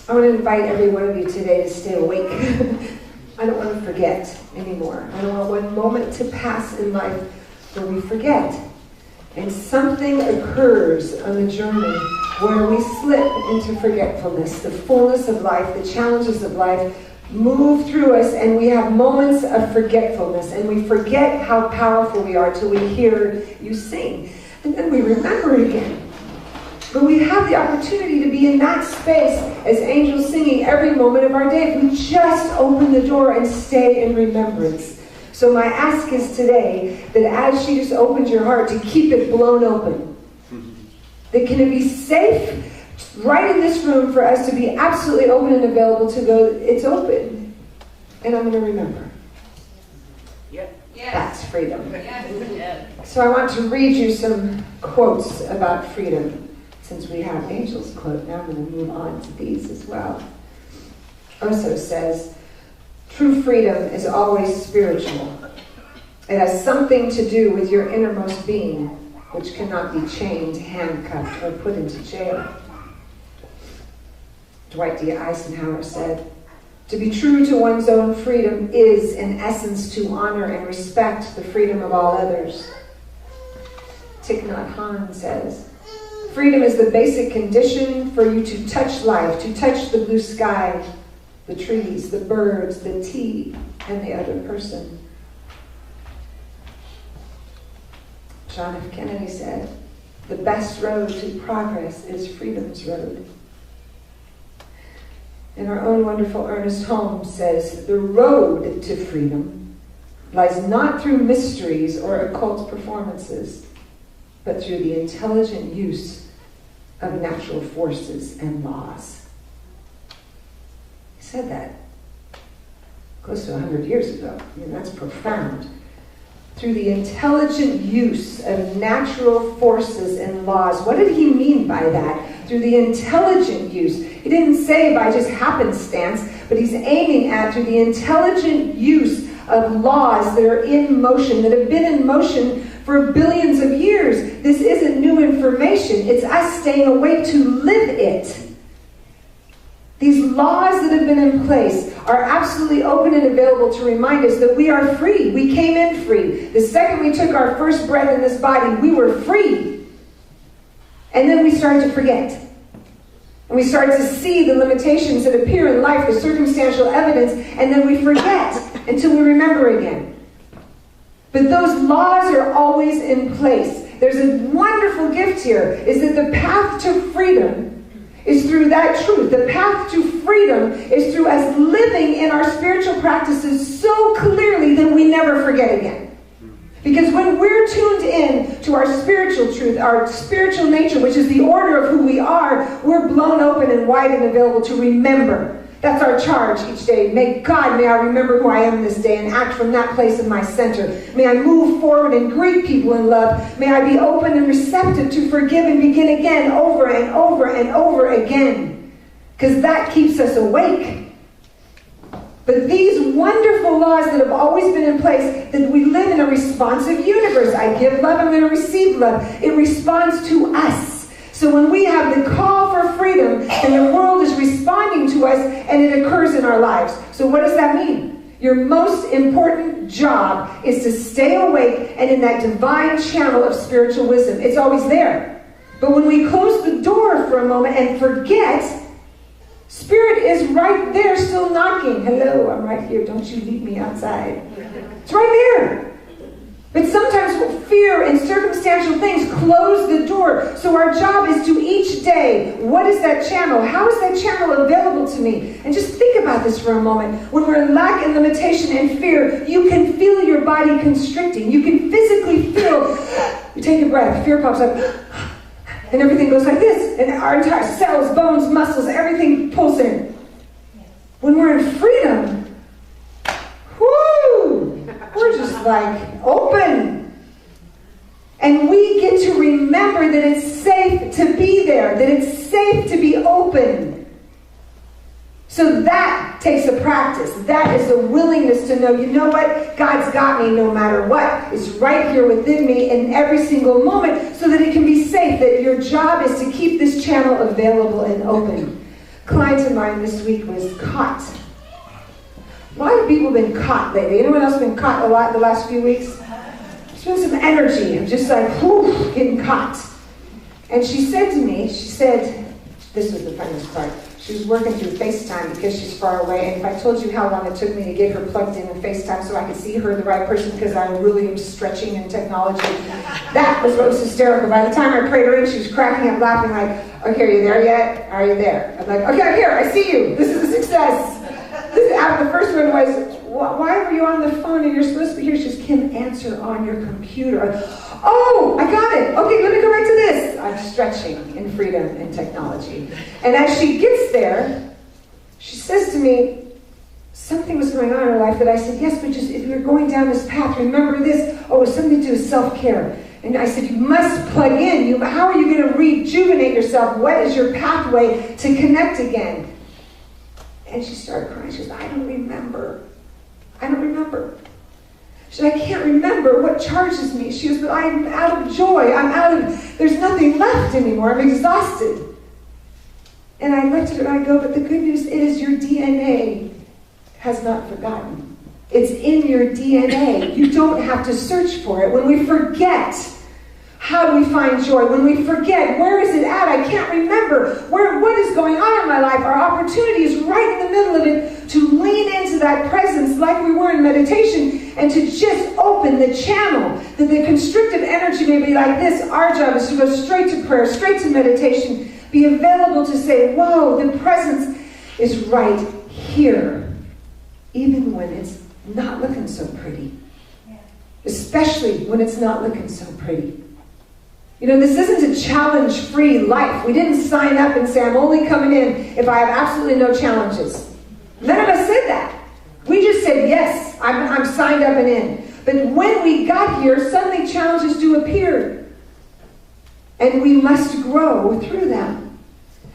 I want to invite every one of you today to stay awake. I don't want to forget anymore. I don't want one moment to pass in life where we forget. And something occurs on the journey where we slip into forgetfulness. The fullness of life, the challenges of life move through us, and we have moments of forgetfulness, and we forget how powerful we are till we hear you sing. And then we remember again. But we have the opportunity to be in that space as angels singing every moment of our day if we just open the door and stay in remembrance. So my ask is today that as she just opened your heart, to keep it blown open. That can it be safe right in this room for us to be absolutely open and available to go, it's open. And I'm going to remember. Yep. Yes. That's freedom. Yes. So I want to read you some quotes about freedom. Since we have Angel's quote, now I'm going to move on to these as well. Oso says, true freedom is always spiritual. It has something to do with your innermost being, which cannot be chained, handcuffed, or put into jail. Dwight D. Eisenhower said, to be true to one's own freedom is, in essence, to honor and respect the freedom of all others. Thich Nhat Hanh says, freedom is the basic condition for you to touch life, to touch the blue sky, the trees, the birds, the tea, and the other person. John F. Kennedy said, the best road to progress is freedom's road. And our own wonderful Ernest Holmes says, the road to freedom lies not through mysteries or occult performances, but through the intelligent use of natural forces and laws. He said that close to 100 years ago. I mean, that's profound. Through the intelligent use of natural forces and laws. What did he mean by that? Through the intelligent use. He didn't say by just happenstance, but he's aiming at through the intelligent use of laws that are in motion, that have been in motion for billions of years. This isn't new information. It's us staying awake to live it. These laws that have been in place are absolutely open and available to remind us that we are free. We came in free. The second we took our first breath in this body, we were free. And then we started to forget. And we started to see the limitations that appear in life, the circumstantial evidence, and then we forget until we remember again. But those laws are always in place. There's a wonderful gift here, is that the path to freedom is through that truth. The path to freedom is through us living in our spiritual practices so clearly that we never forget again. Because when we're tuned in to our spiritual truth, our spiritual nature, which is the order of who we are, we're blown open and wide and available to remember. That's our charge each day. May I remember who I am this day and act from that place in my center. May I move forward and greet people in love. May I be open and receptive to forgive and begin again over and over and over again. Because that keeps us awake. But these wonderful laws that have always been in place, that we live in a responsive universe. I give love, I'm going to receive love. It responds to us. So when we have the call for freedom, and the world is responding to us, and it occurs in our lives. So what does that mean? Your most important job is to stay awake and in that divine channel of spiritual wisdom. It's always there. But when we close the door for a moment and forget, Spirit is right there still knocking. Hello, I'm right here. Don't you leave me outside. It's right there. But sometimes fear and circumstantial things close the door. So our job is to each day, what is that channel? How is that channel available to me? And just think about this for a moment. When we're in lack and limitation and fear, you can feel your body constricting. You can physically feel, you take a breath, fear pops up, and everything goes like this. And our entire cells, bones, muscles, everything pulls in. When we're in freedom, whoo! We're just like open. And we get to remember that it's safe to be there, that it's safe to be open. So that takes a practice. That is a willingness to know, you know what? God's got me no matter what. It's right here within me in every single moment so that it can be safe, that your job is to keep this channel available and open. client of mine this week was caught. A lot of people have been caught lately. Anyone else been caught a lot the last few weeks? There's been some energy of just like, whew, getting caught. And she said to me, this was the funniest part. She was working through FaceTime because she's far away, and if I told you how long it took me to get her plugged in FaceTime so I could see her, the right person, because I really am stretching in technology, that was what was hysterical. By the time I prayed her in, she was cracking up laughing like, okay, are you there yet? Are you there? I'm like, okay, I'm here, I see you. This is a success. The first one was, why were you on the phone and you're supposed to be here? She just can't answer on your computer. Oh, I got it. Okay, let me go right to this. I'm stretching in freedom and technology. And as she gets there, she says to me, something was going on in her life that I said, yes, but just if you're going down this path, remember this. Oh, it's something to do with self-care. And I said, you must plug in. How are you going to rejuvenate yourself? What is your pathway to connect again? And she started crying. She goes, I don't remember. She said, I can't remember what charges me. She goes, but I'm out of joy. There's nothing left anymore. I'm exhausted. And I looked at her and I go, but the good news is your DNA has not forgotten. It's in your DNA. You don't have to search for it. When we forget, how do we find joy? When we forget, where is it at? I can't remember what is going on in my life. Our opportunity is right in the middle of it to lean into that presence like we were in meditation and to just open the channel. That the constrictive energy may be like this. Our job is to go straight to prayer, straight to meditation, be available to say, whoa, the presence is right here, even when it's not looking so pretty. Especially when it's not looking so pretty. You know, this isn't a challenge-free life. We didn't sign up and say, I'm only coming in if I have absolutely no challenges. None of us said that. We just said, yes, I'm signed up and in. But when we got here, suddenly challenges do appear. And we must grow through them.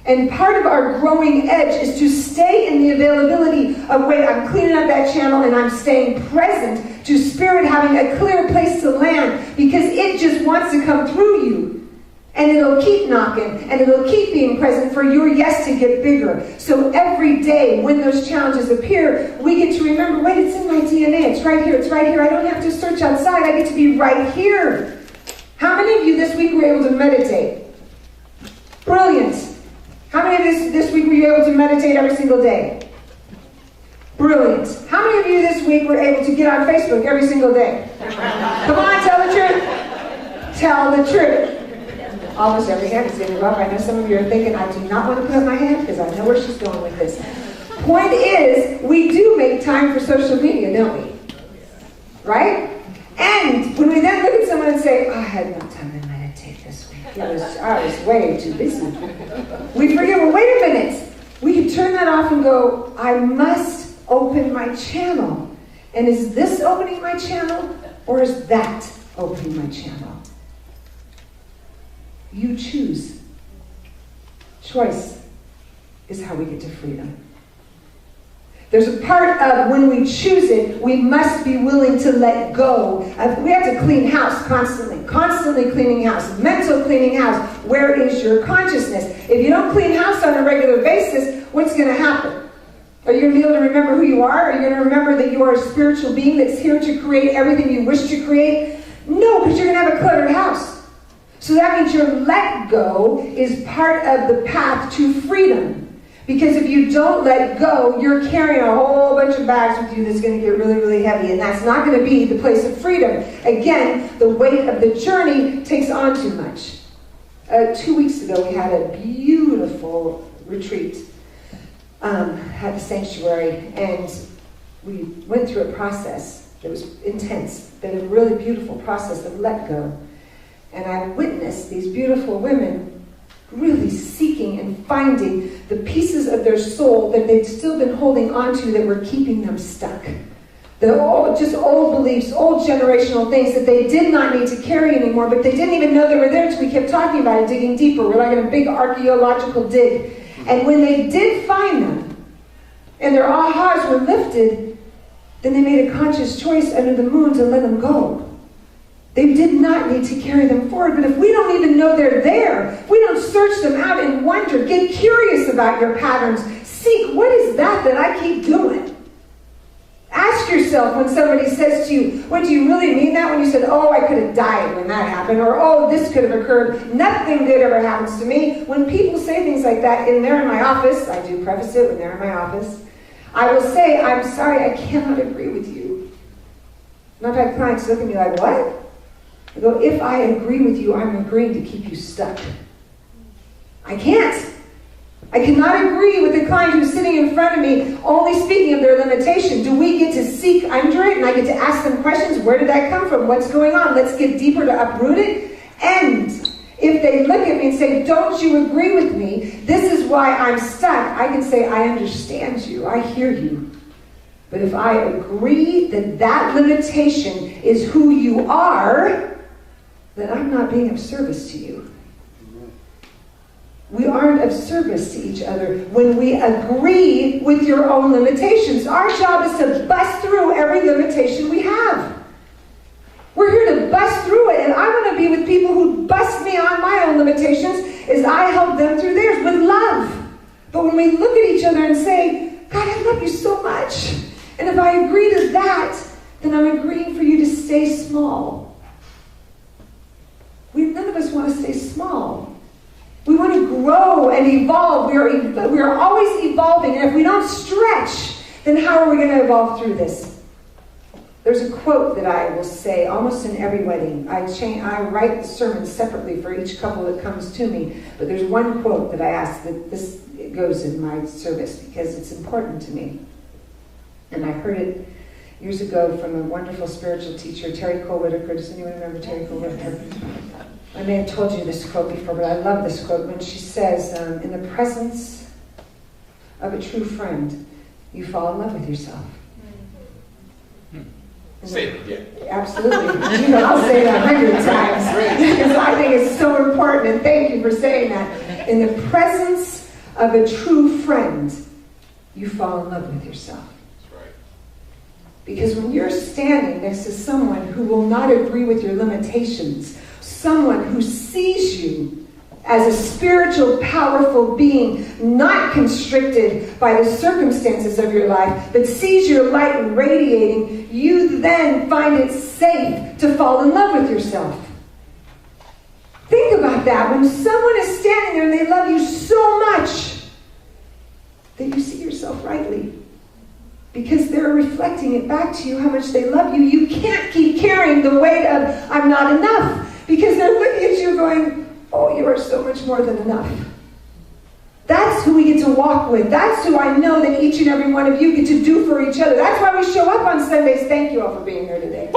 And part of our growing edge is to stay in the availability of, wait, I'm cleaning up that channel and I'm staying present to Spirit having a clear place to land, because it just wants to come through you. And it'll keep knocking and it'll keep being present for your yes to get bigger. So every day when those challenges appear, we get to remember, wait, it's in my DNA. It's right here. It's right here. I don't have to search outside. I get to be right here. How many of you this week were able to meditate? Brilliant. How many of you this week were you able to meditate every single day? Brilliant. How many of you this week were able to get on Facebook every single day? Come on, tell the truth. Tell the truth. Almost every hand is going up. I know some of you are thinking, I do not want to put up my hand because I know where she's going with this. Point is, we do make time for social media, don't we? Right? And when we then look at someone and say, I had no time to meditate this week. I was way too busy. We forget, well, wait a minute. We can turn that off and go, I must open my channel. And is this opening my channel, or is that opening my channel? You choose. Choice is how we get to freedom. There's a part of when we choose it, we must be willing to let go. We have to clean house constantly cleaning house, mental cleaning house. Where is your consciousness? If you don't clean house on a regular basis, what's going to happen? Are you going to be able to remember who you are? Are you going to remember that you are a spiritual being that's here to create everything you wish to create? No, because you're going to have a cluttered house. So that means your let go is part of the path to freedom. Because if you don't let go, you're carrying a whole bunch of bags with you that's going to get really, really heavy. And that's not going to be the place of freedom. Again, the weight of the journey takes on too much. 2 weeks ago, we had a beautiful retreat at the sanctuary. And we went through a process that was intense, but a really beautiful process of let go. And I witnessed these beautiful women really seeking and finding the pieces of their soul that they'd still been holding on to that were keeping them stuck. Just old beliefs, old generational things that they did not need to carry anymore, but they didn't even know they were there until we kept talking about it, digging deeper. We're like in a big archaeological dig. And when they did find them, and their ahas were lifted, then they made a conscious choice under the moon to let them go. They did not need to carry them forward. But if we don't even know they're there, if we don't search them out and wonder, get curious about your patterns. Seek, what is that I keep doing? Ask yourself when somebody says to you, what, do you really mean that? When you said, oh, I could have died when that happened, or oh, this could have occurred, nothing good ever happens to me. When people say things like that, and they're in my office, I do preface it when they're in my office, I will say, I'm sorry, I cannot agree with you. And I've had clients look at me like, what? I go, if I agree with you, I'm agreeing to keep you stuck. I can't. I cannot agree with the client who's sitting in front of me only speaking of their limitation. Do we get to seek under it and I get to ask them questions? Where did that come from? What's going on? Let's get deeper to uproot it. And if they look at me and say, don't you agree with me? This is why I'm stuck. I can say, I understand you. I hear you. But if I agree that that limitation is who you are, then I'm not being of service to you. We aren't of service to each other when we agree with your own limitations. Our job is to bust through every limitation we have. We're here to bust through it, and I want to be with people who bust me on my own limitations as I help them through theirs with love. But when we look at each other and say, God, I love you so much, and if I agree to that, then I'm agreeing for you to stay small. None of us want to stay small. We want to grow and evolve. We are always evolving. And if we don't stretch, then how are we going to evolve through this? There's a quote that I will say almost in every wedding. I write the sermons separately for each couple that comes to me. But there's one quote that I ask that this goes in my service because it's important to me. And I heard it years ago from a wonderful spiritual teacher, Terry Cole Whitaker. Does anyone remember Terry Cole Whitaker? I may have told you this quote before, but I love this quote when she says, in the presence of a true friend, you fall in love with yourself. Say it, yeah. Absolutely. I'll say that 100 times because I think it's so important, and thank you for saying that. In the presence of a true friend, you fall in love with yourself. That's right. Because when you're standing next to someone who will not agree with your limitations, someone who sees you as a spiritual, powerful being, not constricted by the circumstances of your life, but sees your light and radiating, you then find it safe to fall in love with yourself. Think about that. When someone is standing there and they love you so much that you see yourself rightly, because they're reflecting it back to you how much they love you, you can't keep carrying the weight of, I'm not enough. Because they're looking at you going, oh, you are so much more than enough. That's who we get to walk with. That's who I know that each and every one of you get to do for each other. That's why we show up on Sundays. Thank you all for being here today.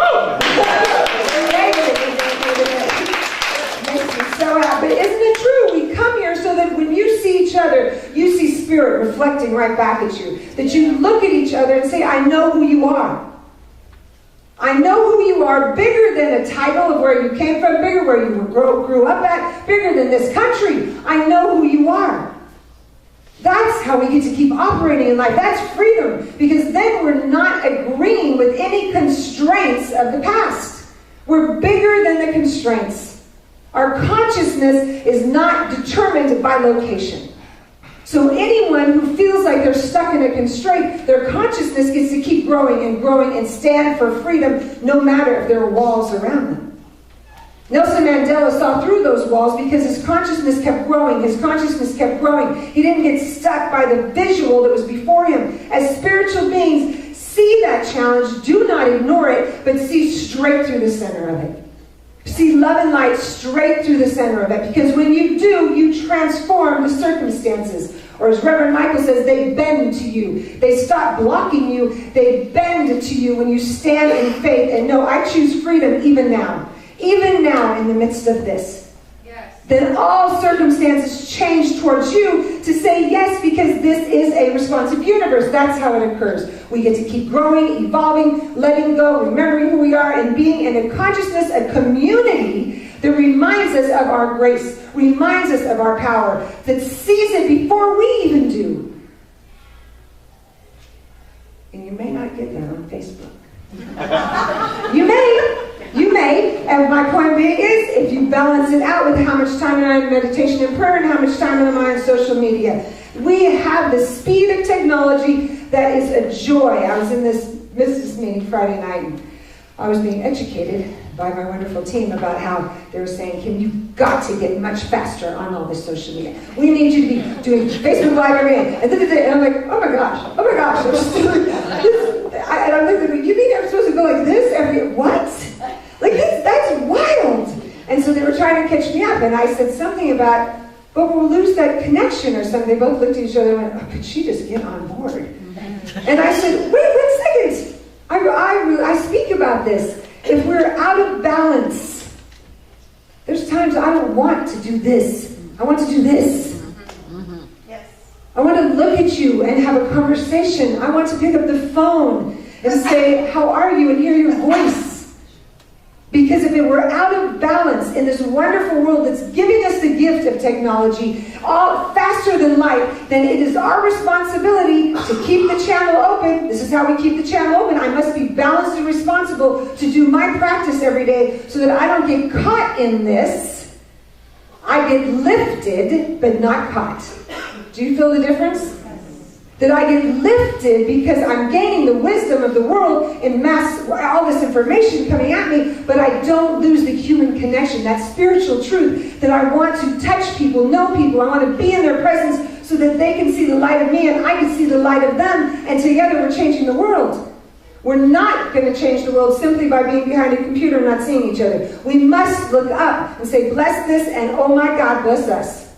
Makes me so happy. But isn't it true? We come here so that when you see each other, you see spirit reflecting right back at you. That you look at each other and say, I know who you are. I know who you are, bigger than a title of where you came from, bigger where you grew up at, bigger than this country. I know who you are. That's how we get to keep operating in life. That's freedom. Because then we're not agreeing with any constraints of the past. We're bigger than the constraints. Our consciousness is not determined by location. So anyone who feels like they're stuck in a constraint, their consciousness gets to keep growing and stand for freedom no matter if there are walls around them. Nelson Mandela saw through those walls because his consciousness kept growing. His consciousness kept growing. He didn't get stuck by the visual that was before him. As spiritual beings, see that challenge. Do not ignore it, but see straight through the center of it. See love and light straight through the center of it. Because when you do, you transform the circumstances. Or as Reverend Michael says, they bend to you. They stop blocking you. They bend to you when you stand in faith and know, I choose freedom even now. Even now in the midst of this. Yes. Then all circumstances change towards you to say yes, because this is a responsive universe. That's how it occurs. We get to keep growing, evolving, letting go, remembering who we are, and being in a consciousness, a community that reminds us of our grace, reminds us of our power, that sees it before we even do. And you may not get that on Facebook. You may. Anyway, and my point being is, if you balance it out with how much time am I in meditation and prayer and how much time am I on social media, we have the speed of technology that is a joy. I was in this business meeting Friday night, and I was being educated by my wonderful team about how they were saying, Kim, you've got to get much faster on all this social media. We need you to be doing Facebook Live every day. And I'm like, oh my gosh. I'm just doing this. And I'm looking, you mean I'm supposed to go like this every, what? Like this, that's wild. And so they were trying to catch me up, and I said something about, but we'll lose that connection or something. They both looked at each other and went, oh, could she just get on board? And I said, wait 1 second. I speak about this. If we're out of balance, there's times I don't want to do this. I want to do this. Yes. I want to look at you and have a conversation. I want to pick up the phone and say, how are you? And hear your voice. Because if it were out of balance in this wonderful world that's giving us the gift of technology, all faster than light, then it is our responsibility to keep the channel open. This is how we keep the channel open. I must be balanced and responsible to do my practice every day so that I don't get caught in this. I get lifted, but not caught. Do you feel the difference? That I get lifted because I'm gaining the wisdom of the world in mass, all this information coming at me, but I don't lose the human connection, that spiritual truth, that I want to touch people, know people, I want to be in their presence so that they can see the light of me and I can see the light of them, and together we're changing the world. We're not going to change the world simply by being behind a computer and not seeing each other. We must look up and say, bless this, and oh my God, bless us.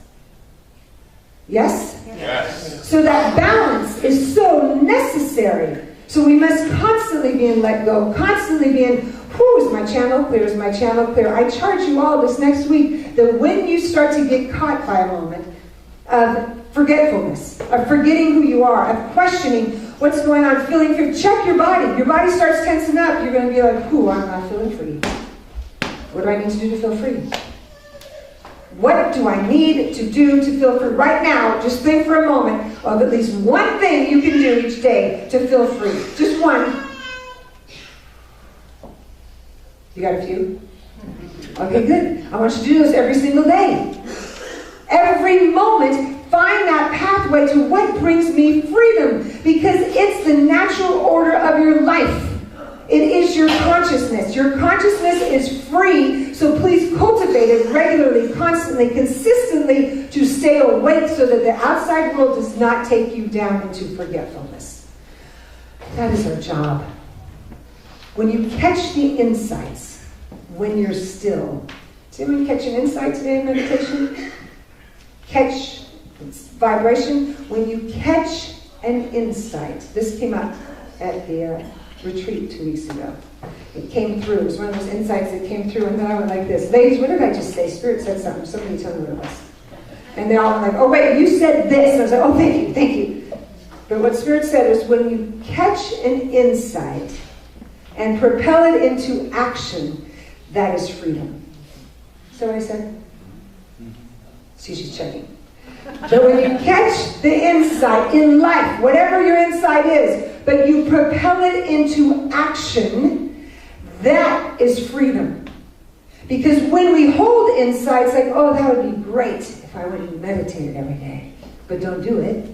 Yes? Yes. So that balance is so necessary. So we must constantly be in let go, constantly be in, is my channel clear, is my channel clear? I charge you all this next week that when you start to get caught by a moment of forgetfulness, of forgetting who you are, of questioning what's going on, feeling free, check your body. Your body starts tensing up. You're going to be like, I'm not feeling free. What do I need to do to feel free? What do I need to do to feel free? Right now, just think for a moment of at least one thing you can do each day to feel free. Just one. You got a few? Okay, good. I want you to do this every single day. Every moment, find that pathway to what brings me freedom, because it's the natural order of your life. It is your consciousness. Your consciousness is free, so please cultivate it regularly, constantly, consistently to stay awake so that the outside world does not take you down into forgetfulness. That is our job. When you catch the insights, when you're still. Did anyone catch an insight today in meditation? Catch vibration. When you catch an insight, this came up at the retreat 2 weeks ago. It came through. It was one of those insights that came through, and then I went like this. Ladies, what did I just say? Spirit said something. Somebody tell me what it was. And they all were like, oh wait, you said this. And I was like, oh, thank you. But what Spirit said is when you catch an insight and propel it into action, that is freedom. So what I said? See, she's checking. But when you catch the insight in life, whatever your insight is, but you propel it into action, that is freedom. Because when we hold insights like, oh, that would be great if I went and meditated every day, but don't do it.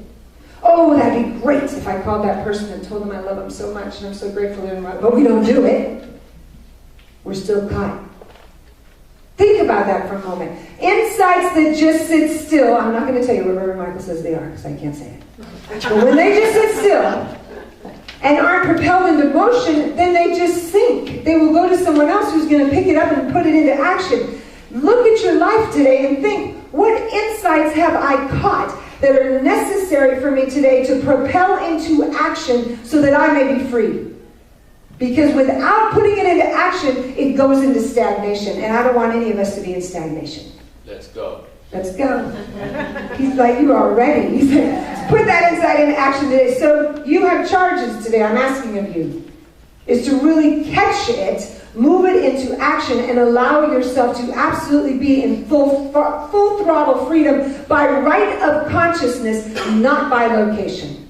Oh, that'd be great if I called that person and told them I love them so much and I'm so grateful to them, but we don't do it. We're still caught. Think about that for a moment. Insights that just sit still. I'm not going to tell you what Reverend Michael says they are, because I can't say it. But when they just sit still and aren't propelled into motion, then they just sink. They will go to someone else who's going to pick it up and put it into action. Look at your life today and think, what insights have I caught that are necessary for me today to propel into action so that I may be free? Because without putting it into action, it goes into stagnation. And I don't want any of us to be in stagnation. Let's go. Let's go. He's like, you are ready. He said, put that insight into action today. So you have charges today, I'm asking of you, is to really catch it, move it into action, and allow yourself to absolutely be in full throttle freedom by right of consciousness, not by location.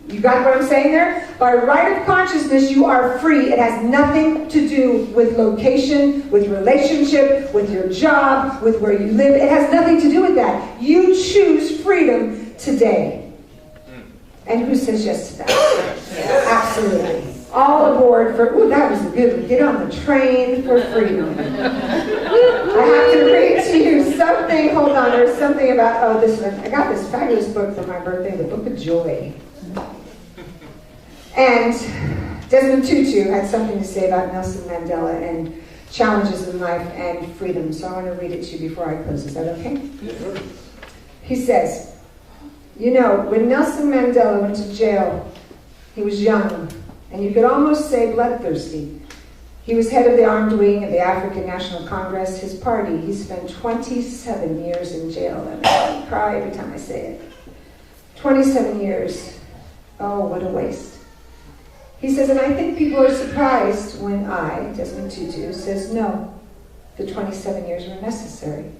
You got what I'm saying there? By right of consciousness, you are free. It has nothing to do with location, with relationship, with your job, with where you live. It has nothing to do with that. You choose freedom today. And who says yes to that? Yes. Absolutely. All aboard for, ooh, that was a good one. Get on the train for freedom. I have to read to you something. Hold on, there's something about, oh, this one. I got this fabulous book for my birthday, the Book of Joy. And Desmond Tutu had something to say about Nelson Mandela and challenges in life and freedom. So I want to read it to you before I close. Is that okay? Yeah. He says, you know, when Nelson Mandela went to jail, he was young, and you could almost say bloodthirsty. He was head of the armed wing of the African National Congress, his party. He spent 27 years in jail. And I cry every time I say it. 27 years. Oh, what a waste. He says, and I think people are surprised when I, Desmond Tutu, says no. The 27 years were necessary.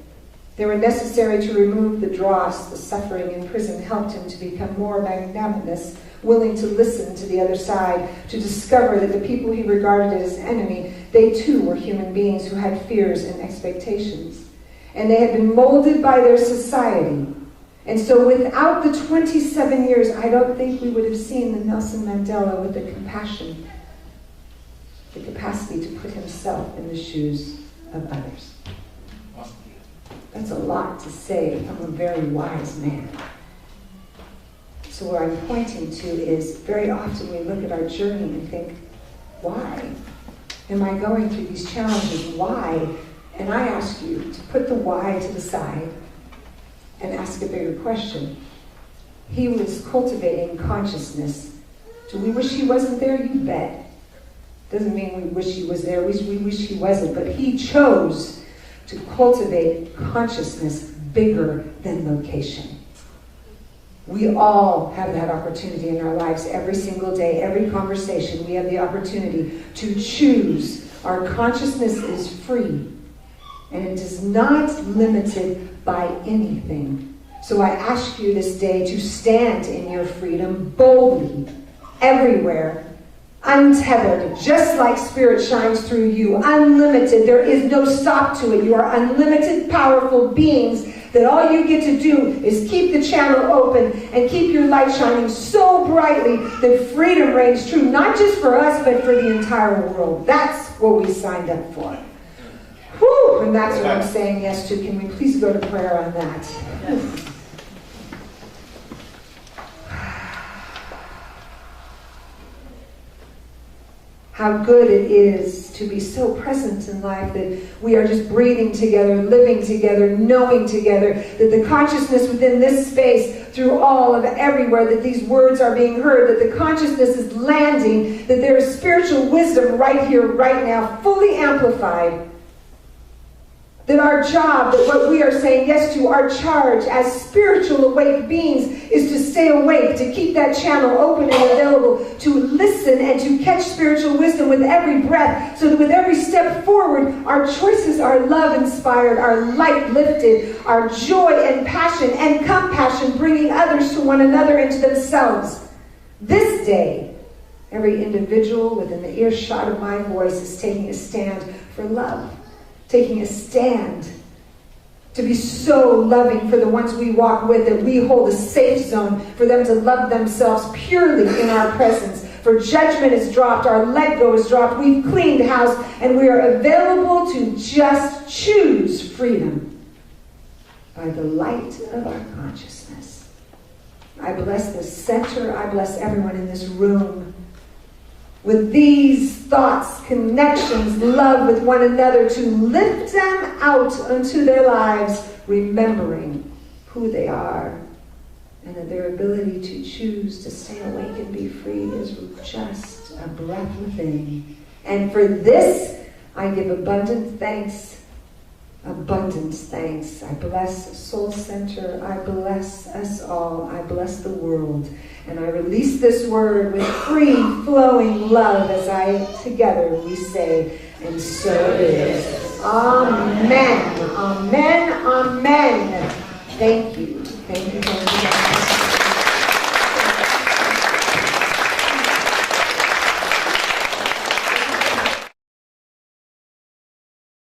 They were necessary to remove the dross, the suffering in prison helped him to become more magnanimous, willing to listen to the other side, to discover that the people he regarded as enemy, they too were human beings who had fears and expectations. And they had been molded by their society. And so without the 27 years, I don't think we would have seen the Nelson Mandela with the compassion, the capacity to put himself in the shoes of others. That's a lot to say from a very wise man. So what I'm pointing to is very often we look at our journey and think, why am I going through these challenges? Why? And I ask you to put the why to the side and ask a bigger question. He was cultivating consciousness. Do we wish he wasn't there? You bet. Doesn't mean we wish he was there. We wish he wasn't. But he chose to cultivate consciousness bigger than location. We all have that opportunity in our lives every single day, every conversation. We have the opportunity to choose. Our consciousness is free, and it is not limited by anything. So I ask you this day to stand in your freedom boldly, everywhere, untethered, just like Spirit shines through you, unlimited. There is no stop to it. You are unlimited, powerful beings that all you get to do is keep the channel open and keep your light shining so brightly that freedom reigns true, not just for us, but for the entire world. That's what we signed up for. Whew, and that's what I'm saying yes to. Can we please go to prayer on that? Yes. How good it is to be so present in life that we are just breathing together, living together, knowing together, that the consciousness within this space, through all of everywhere, that these words are being heard, that the consciousness is landing, that there is spiritual wisdom right here, right now, fully amplified. That our job, that what we are saying yes to, our charge as spiritual awake beings is to stay awake, to keep that channel open and available, to listen and to catch spiritual wisdom with every breath, so that with every step forward, our choices are love-inspired, our light lifted, our joy and passion and compassion bringing others to one another and to themselves. This day, every individual within the earshot of my voice is taking a stand for love. Taking a stand to be so loving for the ones we walk with, that we hold a safe zone for them to love themselves purely in our presence. For judgment is dropped, our let go is dropped, we've cleaned house, and we are available to just choose freedom by the light of our consciousness. I bless the center, I bless everyone in this room with these thoughts, connections, love with one another, to lift them out unto their lives, remembering who they are, and that their ability to choose to stay awake and be free is just a breath within. And for this, I give abundant thanks. Abundant thanks. I bless Soul Center. I bless us all. I bless the world. And I release this word with free flowing love as together we say, and so it is. Amen. Amen. Amen. Thank you. Thank you.